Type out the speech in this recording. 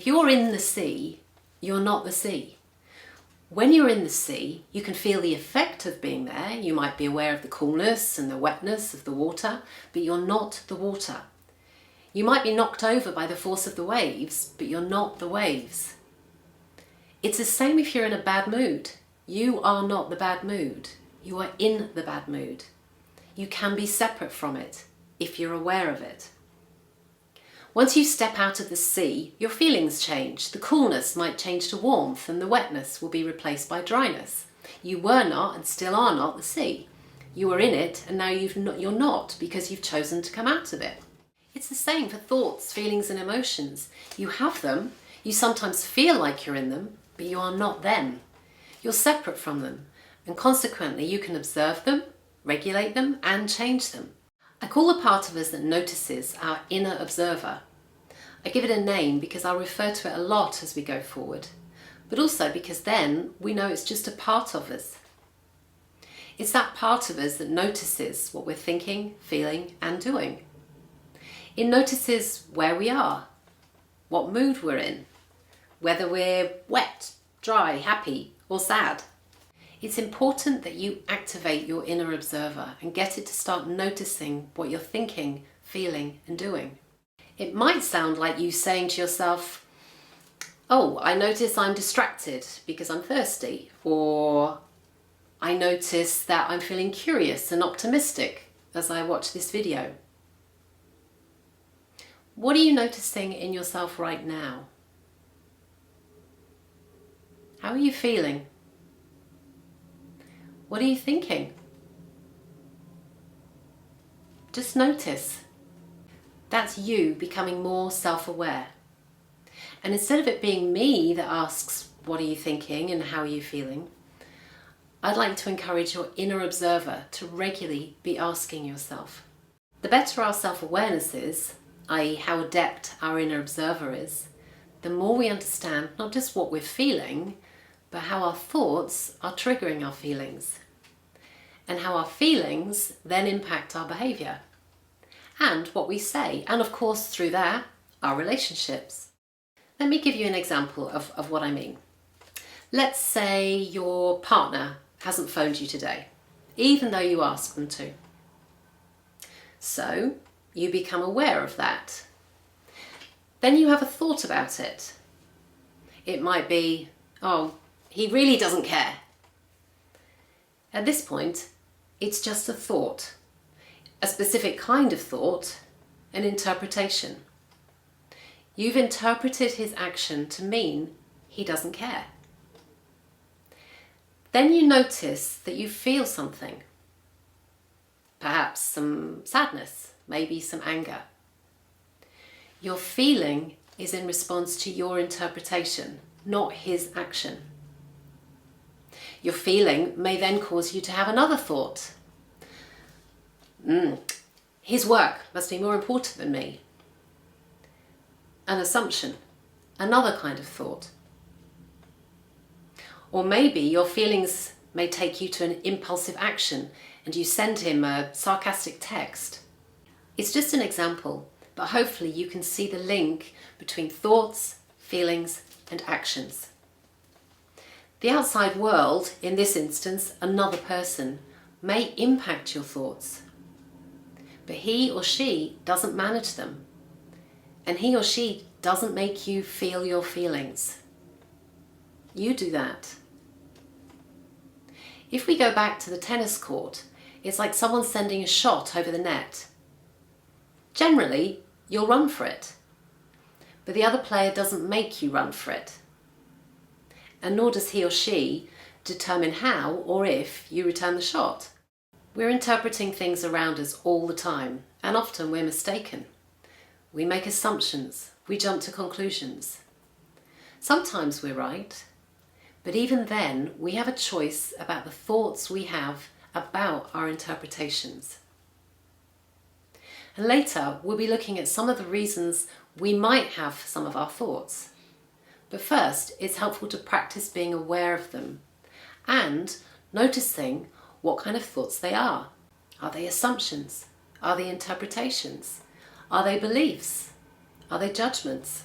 If you're in the sea, you're not the sea. When you're in the sea, you can feel the effect of being there. You might be aware of the coolness and the wetness of the water, but you're not the water. You might be knocked over by the force of the waves, but you're not the waves. It's the same if you're in a bad mood. You are not the bad mood. You are in the bad mood. You can be separate from it if you're aware of it. Once you step out of the sea, your feelings change. The coolness might change to warmth and the wetness will be replaced by dryness. You were not and still are not the sea. You were in it and now you're not because you've chosen to come out of it. It's the same for thoughts, feelings and emotions. You have them, you sometimes feel like you're in them, but you are not them. You're separate from them and consequently you can observe them, regulate them and change them. I call the part of us that notices our inner observer. I give it a name because I'll refer to it a lot as we go forward, but also because then we know it's just a part of us. It's that part of us that notices what we're thinking, feeling and doing. It notices where we are, what mood we're in, whether we're wet, dry, happy or sad. It's important that you activate your inner observer and get it to start noticing what you're thinking, feeling and doing. It might sound like you saying to yourself, oh, I notice I'm distracted because I'm thirsty, or I notice that I'm feeling curious and optimistic as I watch this video. What are you noticing in yourself right now? How are you feeling? What are you thinking? Just notice. That's you becoming more self-aware. And instead of it being me that asks, what are you thinking and how are you feeling? I'd like to encourage your inner observer to regularly be asking yourself. The better our self-awareness is, i.e. how adept our inner observer is, the more we understand not just what we're feeling, but how our thoughts are triggering our feelings, and how our feelings then impact our behaviour, and what we say, and of course through that, our relationships. Let me give you an example of what I mean. Let's say your partner hasn't phoned you today, even though you asked them to. So you become aware of that. Then you have a thought about it. It might be, oh, he really doesn't care. At this point, it's just a thought, a specific kind of thought, an interpretation. You've interpreted his action to mean he doesn't care. Then you notice that you feel something, perhaps some sadness, maybe some anger. Your feeling is in response to your interpretation, not his action. Your feeling may then cause you to have another thought. His work must be more important than me. An assumption, another kind of thought. Or maybe your feelings may take you to an impulsive action and you send him a sarcastic text. It's just an example, but hopefully you can see the link between thoughts, feelings and actions. The outside world, in this instance another person, may impact your thoughts, but he or she doesn't manage them, and he or she doesn't make you feel your feelings. You do that. If we go back to the tennis court, it's like someone sending a shot over the net. Generally, you'll run for it, but the other player doesn't make you run for it. And nor does he or she determine how or if you return the shot. We're interpreting things around us all the time, and often we're mistaken. We make assumptions, we jump to conclusions. Sometimes we're right, but even then we have a choice about the thoughts we have about our interpretations. And later we'll be looking at some of the reasons we might have some of our thoughts. But first, it's helpful to practice being aware of them and noticing what kind of thoughts they are. Are they assumptions? Are they interpretations? Are they beliefs? Are they judgments?